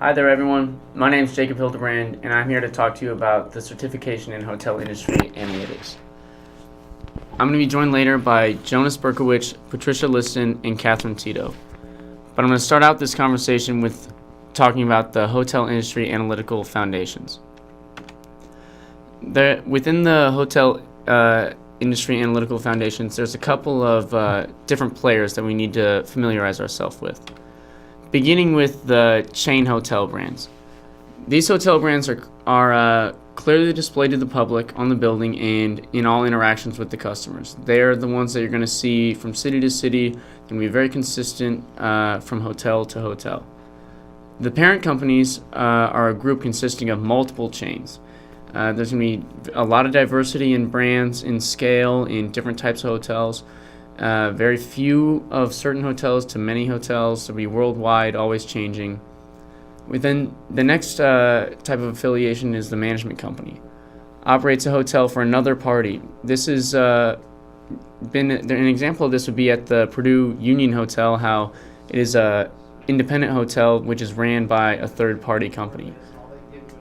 Hi there, everyone. My name is Jacob Hildebrand, and I'm here to talk to you about the certification in hotel industry analytics. I'm going to be joined later by Jonas Berkowitz, Patricia Liston, and Catherine Tito. But I'm going to start out this conversation with talking about the hotel industry analytical foundations. Within the hotel industry analytical foundations, there's a couple of different players that we need to familiarize ourselves with. Beginning with the chain hotel brands. These hotel brands are clearly displayed to the public on the building and in all interactions with the customers. They're the ones that you're going to see from city to city and be very consistent from hotel to hotel. The parent companies are a group consisting of multiple chains. There's going to be a lot of diversity in brands, in scale, in different types of hotels. Very few of certain hotels to many hotels, to be worldwide, always changing. Within the next type of affiliation is the management company. Operates a hotel for another party. This has been an example of this would be at the Purdue Union Hotel, how it is a independent hotel which is ran by a third-party company.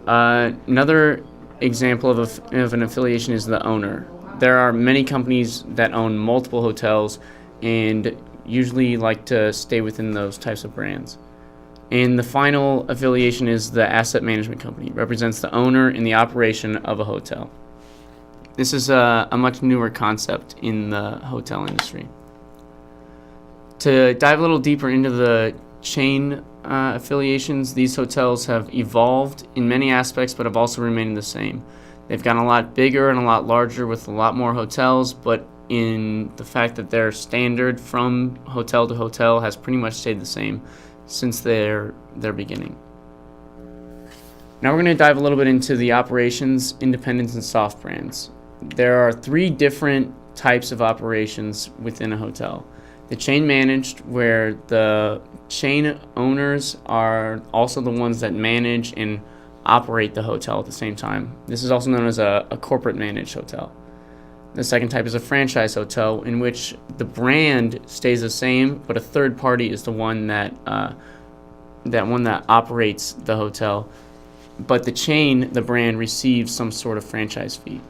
Another example of an affiliation is the owner. There are many companies that own multiple hotels and usually like to stay within those types of brands. And the final affiliation is the asset management company. It represents the owner in the operation of a hotel. This is a much newer concept in the hotel industry. To dive a little deeper into the chain affiliations, these hotels have evolved in many aspects but have also remained the same. They've gotten a lot bigger and a lot larger with a lot more hotels, but in the fact that their standard from hotel to hotel has pretty much stayed the same since their beginning. Now we're going to dive a little bit into the operations, independents, and soft brands. There are three different types of operations within a hotel. The chain managed, where the chain owners are also the ones that manage and operate the hotel at the same time. This is also known as a corporate managed hotel. The second type is a franchise hotel, in which the brand stays the same, but a third party is the one that operates the hotel, but the chain, the brand, receives some sort of franchise fee.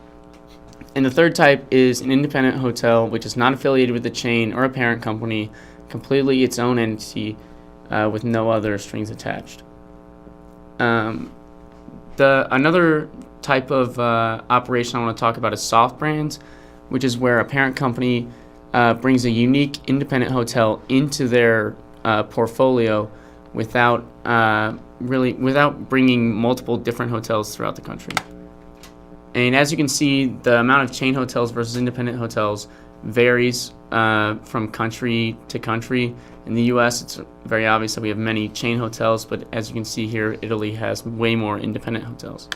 And the third type is an independent hotel, which is not affiliated with the chain or a parent company, completely its own entity with no other strings attached. Another type of operation I want to talk about is soft brands, which is where a parent company brings a unique independent hotel into their portfolio without bringing multiple different hotels throughout the country. And as you can see, the amount of chain hotels versus independent hotels varies from country to country. In the U.S., it's very obvious that we have many chain hotels, but as you can see here, Italy has way more independent hotels.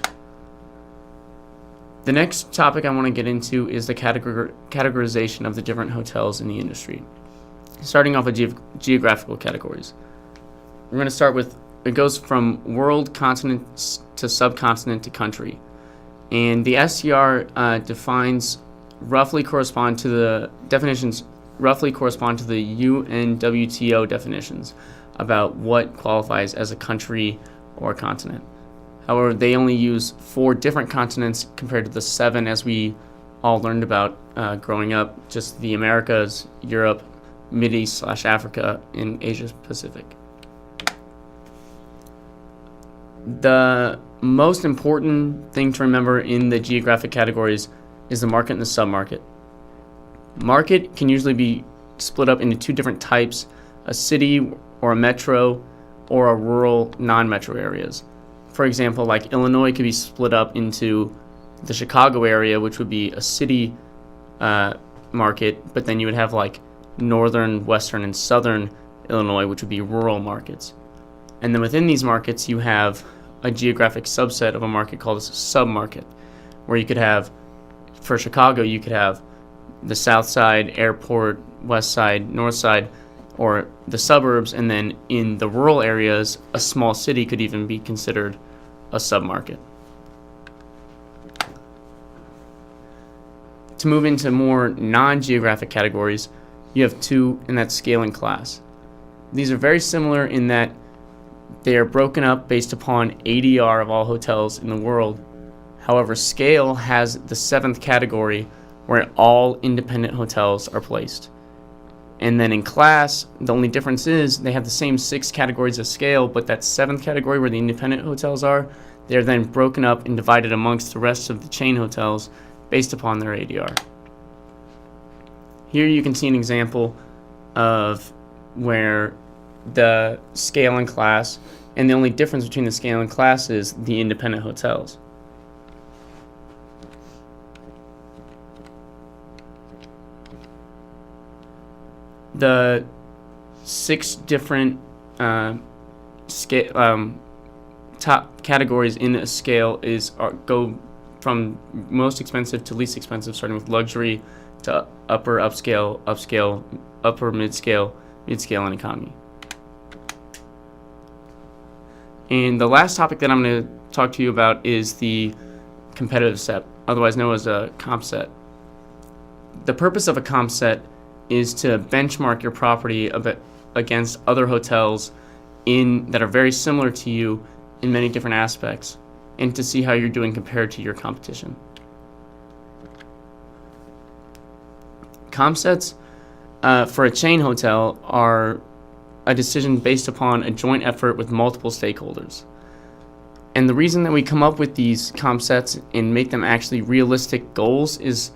The next topic I want to get into is the categorization of the different hotels in the industry. Starting off with geographical categories. We're going to start with, it goes from world, continent to subcontinent to country. And the SCR definitions roughly correspond to the UNWTO definitions about what qualifies as a country or a continent. However, they only use 4 different continents compared to the 7 as we all learned about growing up, just the Americas, Europe, Mideast/Africa, and Asia Pacific. The most important thing to remember in the geographic categories is the market and the submarket. Market can usually be split up into 2 different types, a city or a metro or a rural non-metro areas. For example, like Illinois could be split up into the Chicago area, which would be a city market, but then you would have like northern, western, and southern Illinois, which would be rural markets. And then within these markets, you have a geographic subset of a market called a submarket, where you could have, for Chicago, you could have the south side, airport, west side, north side, or the suburbs, and then in the rural areas, a small city could even be considered a submarket. To move into more non-geographic categories, you have 2, and that's scale and class. These are very similar in that They are broken up based upon ADR of all hotels in the world. However, scale has the seventh category where all independent hotels are placed. And then in class, the only difference is they have the same 6 categories of scale, but that 7th category where the independent hotels are, they're then broken up and divided amongst the rest of the chain hotels based upon their ADR. Here you can see an example of where the scale and class, and the only difference between the scale and class is the independent hotels. The 6 different top categories in a scale go from most expensive to least expensive, starting with luxury to upper upscale, upper mid-scale, and economy. And the last topic that I'm going to talk to you about is the competitive set, otherwise known as a comp set. The purpose of a comp set is to benchmark your property against other hotels that are very similar to you in many different aspects, and to see how you're doing compared to your competition. Comp sets for a chain hotel are a decision based upon a joint effort with multiple stakeholders. And the reason that we come up with these comp sets and make them actually realistic goals is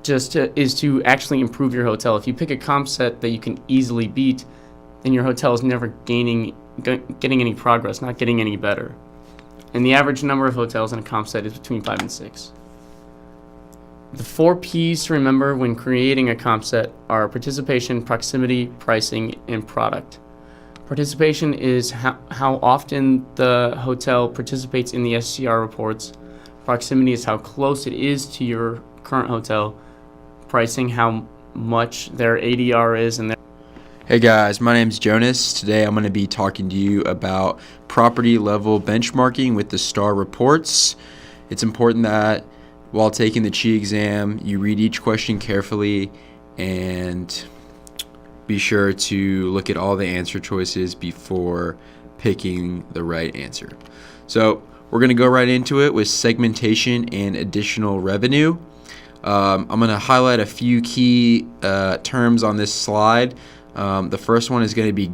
to actually improve your hotel. If you pick a comp set that you can easily beat, then your hotel is never getting any progress, not getting any better. And the average number of hotels in a comp set is between 5 and 6. The 4 P's to remember when creating a comp set are participation, proximity, pricing, and product. Participation is how often the hotel participates in the STR reports. Proximity is how close it is to your current hotel. Pricing, how much their ADR is. Hey guys, my name's Jonas. Today I'm going to be talking to you about property level benchmarking with the STAR reports. It's important that while taking the CHI exam, you read each question carefully and be sure to look at all the answer choices before picking the right answer. So we're going to go right into it with segmentation and additional revenue. I'm going to highlight a few key terms on this slide. The first one is going to be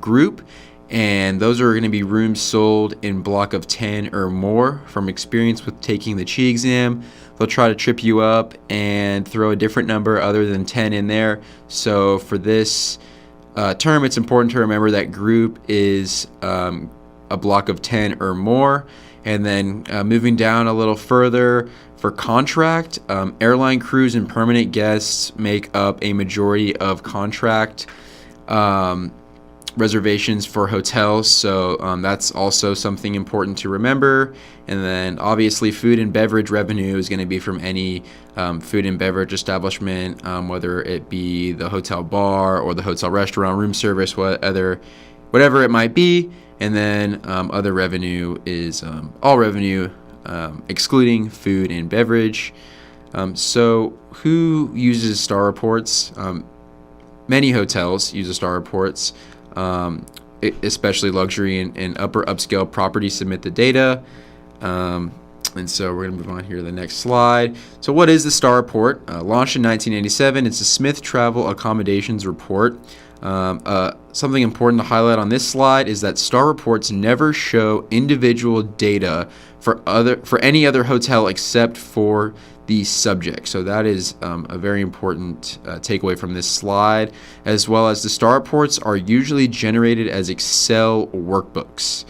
group, and those are going to be rooms sold in block of 10 or more. From experience with taking the CHI exam, they'll try to trip you up and throw a different number other than 10 in there. So for this term, it's important to remember that group is a block of 10 or more. And then moving down a little further, for contract, airline crews and permanent guests make up a majority of contract reservations for hotels, so that's also something important to remember. And then obviously food and beverage revenue is going to be from any food and beverage establishment, whether it be the hotel bar or the hotel restaurant, room service, whatever it might be. And then other revenue is all revenue excluding food and beverage. So who uses STAR reports? Many hotels use the STAR reports, especially luxury and upper upscale properties submit the data. And so we're going to move on here to the next slide. So what is the STAR report? Launched in 1987, it's a Smith Travel Accommodations report. Something important to highlight on this slide is that STAR reports never show individual data for any other hotel except for the subject. So that is a very important takeaway from this slide, as well as the STAR reports are usually generated as Excel workbooks.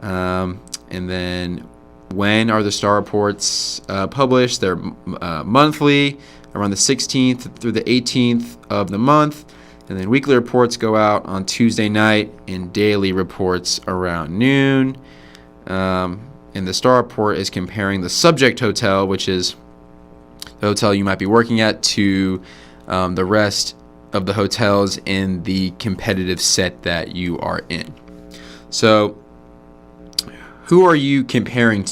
And then when are the STAR reports published? They're monthly, around the 16th through the 18th of the month. And then weekly reports go out on Tuesday night and daily reports around noon. And the STAR report is comparing the subject hotel, which is the hotel you might be working at, to the rest of the hotels in the competitive set that you are in. So who are you comparing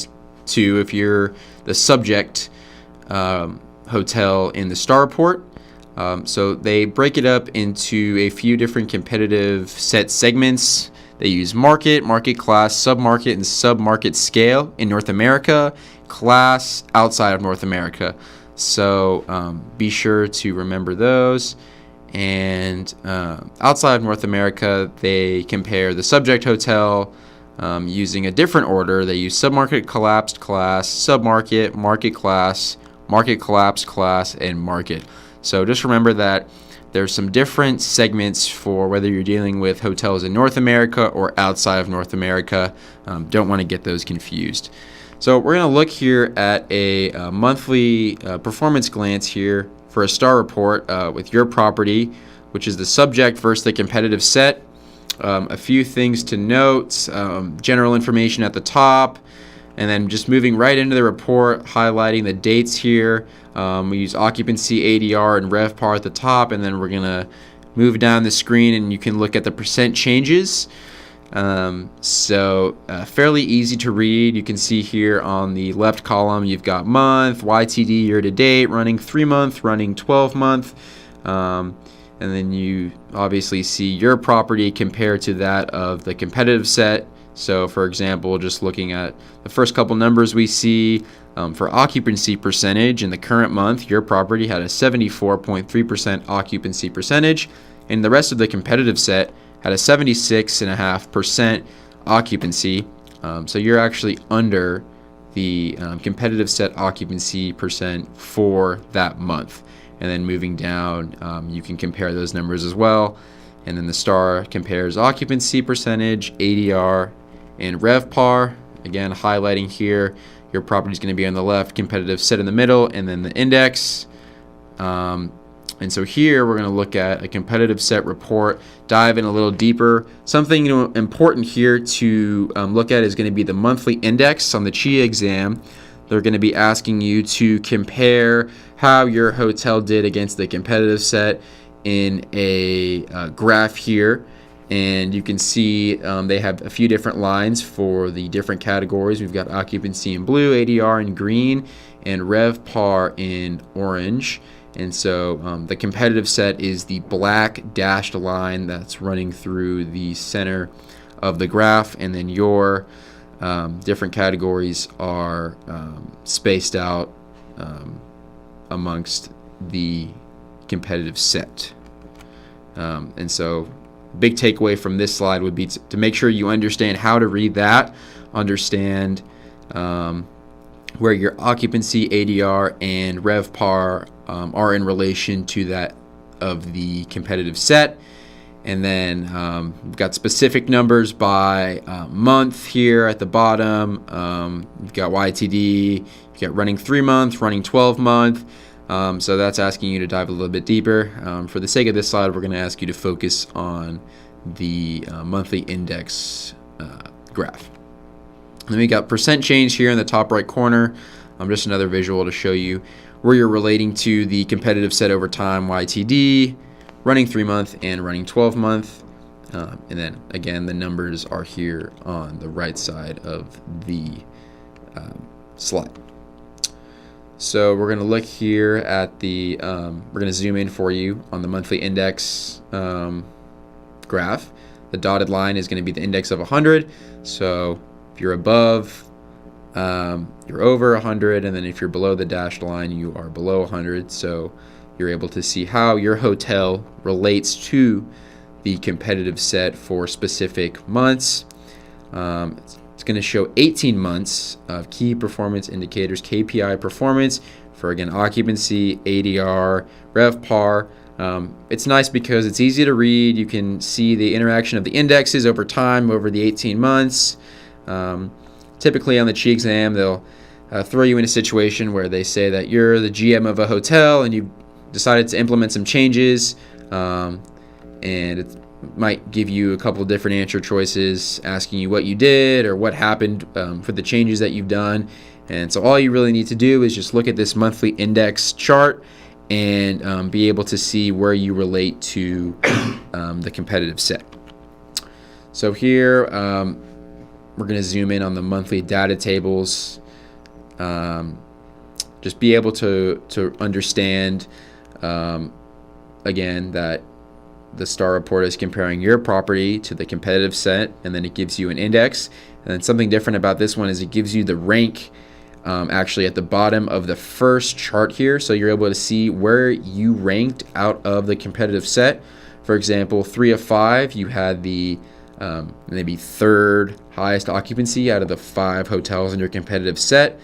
to if you're the subject hotel in the STAR report? So they break it up into a few different competitive set segments. They use market, market class, submarket, and submarket scale in North America, class outside of North America. So be sure to remember those. And outside of North America, they compare the subject hotel using a different order. They use submarket collapsed class, submarket, market class, market collapsed class, and market. So just remember that there's some different segments for whether you're dealing with hotels in North America or outside of North America. Don't want to get those confused. So we're going to look here at a monthly performance glance here for a star report with your property, which is the subject versus the competitive set. A few things to note, general information at the top, and then just moving right into the report, highlighting the dates here. We use occupancy, ADR, and RevPAR at the top, and then we're going to move down the screen and you can look at the percent changes. Fairly easy to read. You can see here on the left column you've got month, YTD year to date, running 3 month, running 12 month, and then you obviously see your property compared to that of the competitive set. So for example, just looking at the first couple numbers we see for occupancy percentage in the current month, your property had a 74.3% occupancy percentage, and the rest of the competitive set had a 76.5% occupancy. So you're actually under the competitive set occupancy percent for that month. And then moving down, you can compare those numbers as well. And then the star compares occupancy percentage, ADR, and RevPAR. Again, highlighting here, your property is going to be on the left, competitive set in the middle, and then the index. And so here we're going to look at a competitive set report, dive in a little deeper. Something important here to look at is going to be the monthly index on the CHIA exam. They're going to be asking you to compare how your hotel did against the competitive set in a graph here. And you can see they have a few different lines for the different categories. We've got occupancy in blue, ADR in green, and RevPAR in orange. And so the competitive set is the black dashed line that's running through the center of the graph, and then your different categories are spaced out amongst the competitive set. And so big takeaway from this slide would be to make sure you understand how to read that, understand where your occupancy, ADR, and RevPAR are in relation to that of the competitive set. And then we've got specific numbers by month here at the bottom. You've got YTD, you've got running 3 month, running 12 month. So that's asking you to dive a little bit deeper. For the sake of this slide, we're going to ask you to focus on the monthly index graph. And then we got percent change here in the top right corner. Just another visual to show you where you're relating to the competitive set over time, YTD, running 3 month, and running 12 month. And then again, the numbers are here on the right side of the slide. So we're going to look here at the, we're going to zoom in for you on the monthly index graph. The dotted line is going to be the index of 100. So if you're above, you're over 100, and then if you're below the dashed line, you are below 100. So you're able to see how your hotel relates to the competitive set for specific months. It's going to show 18 months of key performance indicators, KPI performance, for again occupancy, ADR, RevPAR. It's nice because it's easy to read. You can see the interaction of the indexes over time, over the 18 months. Typically on the CHIA exam, they'll throw you in a situation where they say that you're the GM of a hotel and you decided to implement some changes, and it might give you a couple different answer choices asking you what you did or what happened for the changes that you've done. And so all you really need to do is just look at this monthly index chart and be able to see where you relate to the competitive set. So here we're going to zoom in on the monthly data tables. Just be able to understand again that the star report is comparing your property to the competitive set, and then it gives you an index. And then something different about this one is it gives you the rank actually at the bottom of the first chart here. So you're able to see where you ranked out of the competitive set. For example, 3 of 5, you had the maybe third highest occupancy out of the 5 hotels in your competitive set.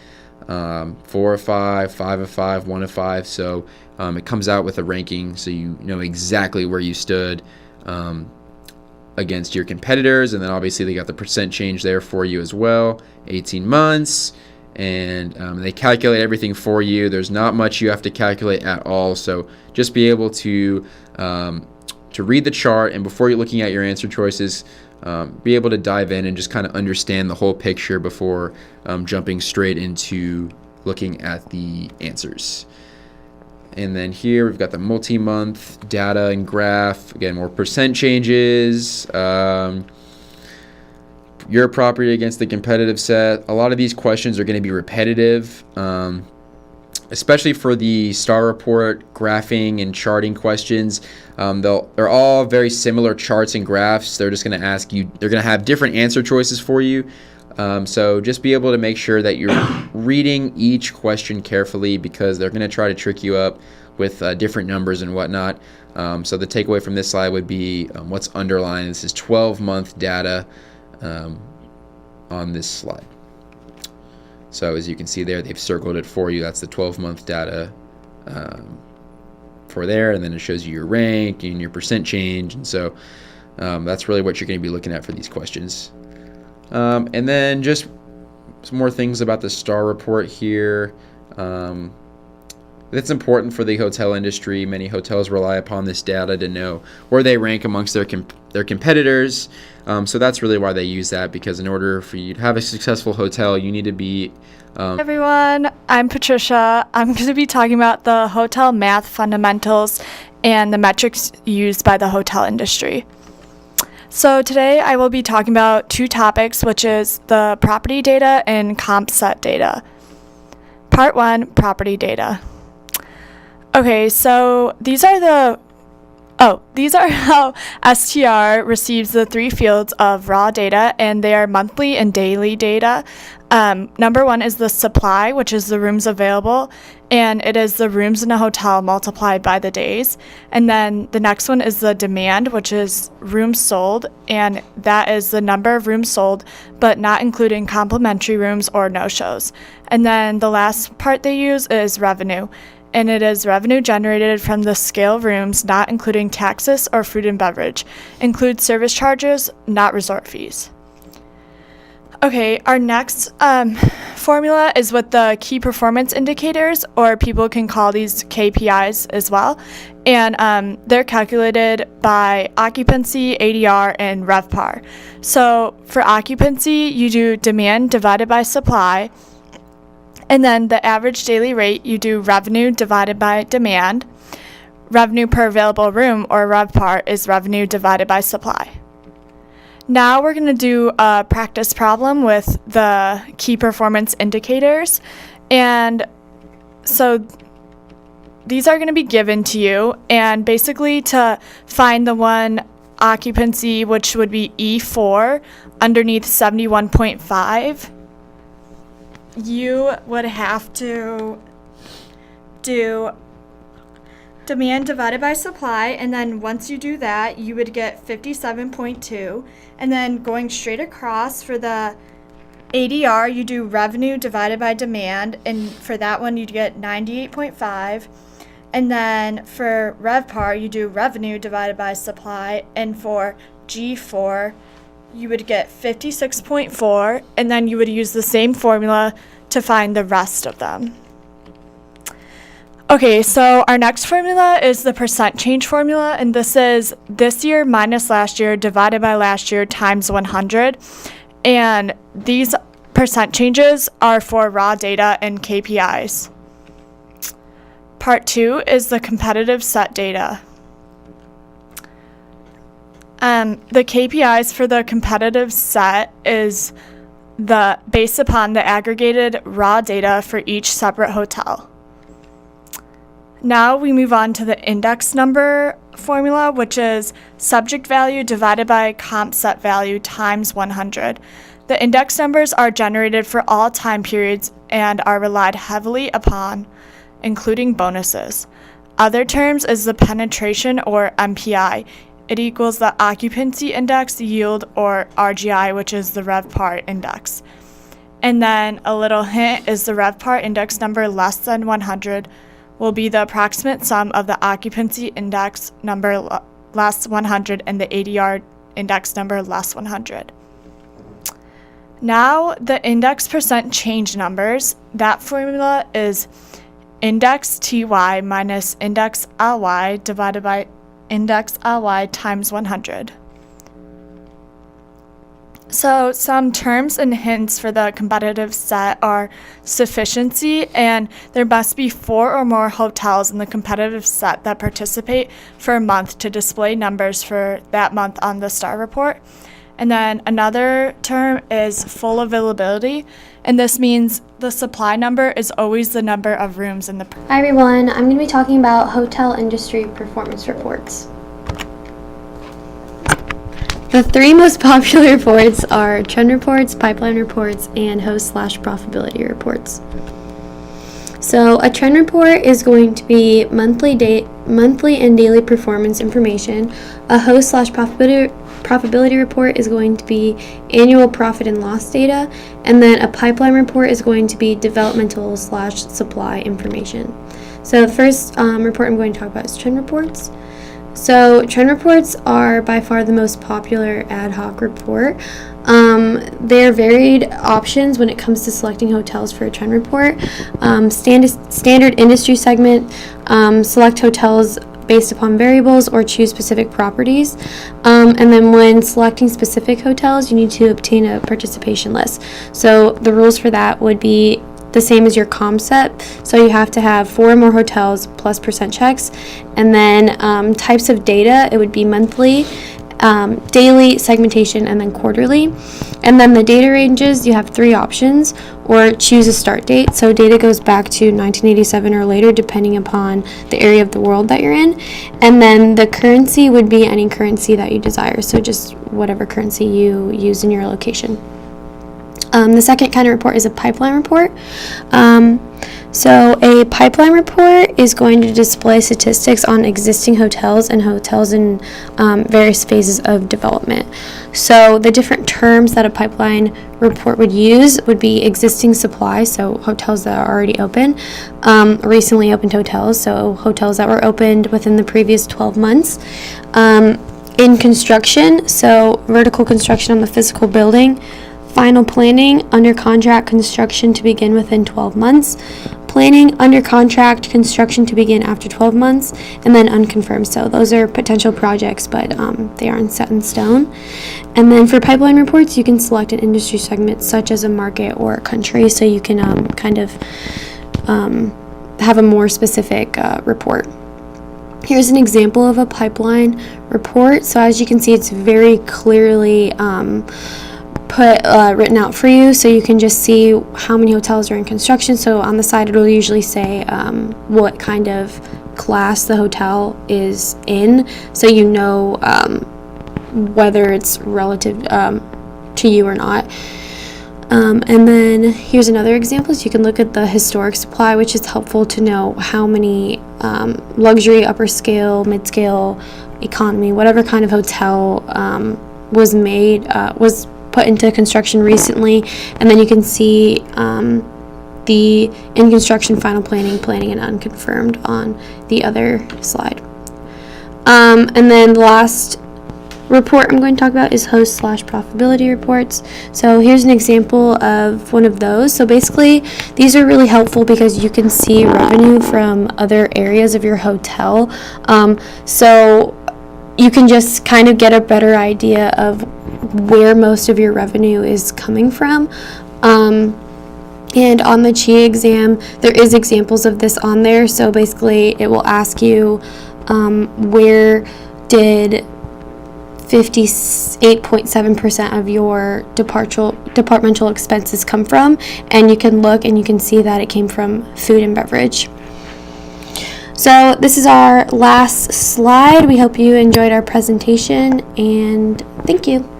4 of 5, 5 of 5, 1 of 5. So it comes out with a ranking, so you know exactly where you stood against your competitors. And then obviously they got the percent change there for you as well, 18 months. And they calculate everything for you. There's not much you have to calculate at all. So just be able to read the chart, and before you're looking at your answer choices, be able to dive in and just kind of understand the whole picture before jumping straight into looking at the answers. And then here we've got the multi-month data and graph. Again, more percent changes. Your property against the competitive set. A lot of these questions are going to be repetitive, especially for the star report graphing and charting questions. They're all very similar charts and graphs. They're just going to ask you, they're going to have different answer choices for you. So just be able to make sure that you're reading each question carefully, because they're going to try to trick you up with different numbers and whatnot. So the takeaway from this slide would be what's underlined. This is 12-month data on this slide. So as you can see there, they've circled it for you. That's the 12-month data for there, and then it shows you your rank and your percent change. And so that's really what you're going to be looking at for these questions. And then just some more things about the star report here. That's important for the hotel industry. Many hotels rely upon this data to know where they rank amongst their competitors. So that's really why they use that, because in order for you to have a successful hotel, you need to be... Hey everyone, I'm Patricia. I'm going to be talking about the hotel math fundamentals and the metrics used by the hotel industry. So today I will be talking about 2 topics, which is the property data and comp set data. Part 1, property data. Okay, so these are how STR receives the 3 fields of raw data, and they are monthly and daily data. Number 1 is the supply, which is the rooms available, and it is the rooms in a hotel multiplied by the days. And then the next one is the demand, which is rooms sold, and that is the number of rooms sold, but not including complimentary rooms or no-shows. And then the last part they use is revenue, and it is revenue generated from the scale rooms, not including taxes or food and beverage. Includes service charges, not resort fees. Okay, our next formula is with the key performance indicators, or people can call these KPIs as well. And they're calculated by occupancy, ADR, and RevPAR. So for occupancy, you do demand divided by supply. And then the average daily rate, you do revenue divided by demand. Revenue per available room, or RevPAR, is revenue divided by supply. Now we're going to do a practice problem with the key performance indicators. And so these are going to be given to you. And basically to find the one occupancy, which would be E4, underneath 71.5, you would have to do demand divided by supply, and then once you do that, you would get 57.2, and then going straight across for the ADR, you do revenue divided by demand, and for that one you'd get 98.5, and then for RevPAR, you do revenue divided by supply, and for G4, you would get 56.4, and then you would use the same formula to find the rest of them. Okay, so our next formula is the percent change formula, and this is this year minus last year divided by last year times 100. And these percent changes are for raw data and KPIs. Part 2 is the competitive set data. The KPIs for the competitive set is based upon the aggregated raw data for each separate hotel. Now we move on to the index number formula, which is subject value divided by comp set value times 100. The index numbers are generated for all time periods and are relied heavily upon, including bonuses. Other terms is the penetration, or MPI. It equals the occupancy index, yield, or RGI, which is the RevPAR index. And then a little hint is the RevPAR index number less than 100 will be the approximate sum of the occupancy index number less 100 and the ADR index number less 100. Now the index percent change numbers. That formula is index TY minus index LY divided by index LY times 100. So some terms and hints for the competitive set are sufficiency, and there must be 4 or more hotels in the competitive set that participate for a month to display numbers for that month on the STAR report. And then another term is full availability, and this means the supply number is always the number of rooms in the. Hi everyone, I'm going to be talking about hotel industry performance reports. The 3 most popular reports are trend reports, pipeline reports, and host/profitability reports. So a trend report is going to be monthly and daily performance information. A host/profitability report is going to be annual profit and loss data, and then a pipeline report is going to be developmental/supply information. So the first report I'm going to talk about is trend reports. So trend reports are by far the most popular ad hoc report. There are varied options when it comes to selecting hotels for a trend report. Standard industry segment, select hotels based upon variables or choose specific properties. And then when selecting specific hotels, you need to obtain a participation list. So the rules for that would be the same as your comp set. So you have to have 4 or more hotels plus percent checks. And then types of data, it would be monthly, daily, segmentation, and then quarterly. And then the data ranges, you have 3 options, or choose a start date. So data goes back to 1987 or later, depending upon the area of the world that you're in. And then the currency would be any currency that you desire. So just whatever currency you use in your location. The second kind of report is a pipeline report. So a pipeline report is going to display statistics on existing hotels and hotels in various phases of development. So the different terms that a pipeline report would use would be existing supply, so hotels that are already open, recently opened hotels, so hotels that were opened within the previous 12 months. In construction, so vertical construction on the physical building, final planning, under contract construction to begin within 12 months, planning, under contract construction to begin after 12 months, and then unconfirmed. So those are potential projects, but they aren't set in stone. And then for pipeline reports, you can select an industry segment such as a market or a country, so you can kind of have a more specific report. Here's an example of a pipeline report. So as you can see, it's very clearly written out for you, so you can just see how many hotels are in construction. So on the side it'll usually say what kind of class the hotel is in, so you know whether it's relative to you or not. And then here's another example. So you can look at the historic supply, which is helpful to know how many luxury, upper scale, mid-scale, economy, whatever kind of hotel was put into construction recently. And then you can see the in construction, final planning, and unconfirmed on the other slide. And then the last report I'm going to talk about is host/profitability reports. So here's an example of one of those. So basically these are really helpful because you can see revenue from other areas of your hotel. So you can just kind of get a better idea of where most of your revenue is coming from. And on the CHI exam, there is examples of this on there. So basically it will ask you where did 58.7% of your departmental expenses come from, and you can look and you can see that it came from food and beverage. So this is our last slide. We hope you enjoyed our presentation, and thank you.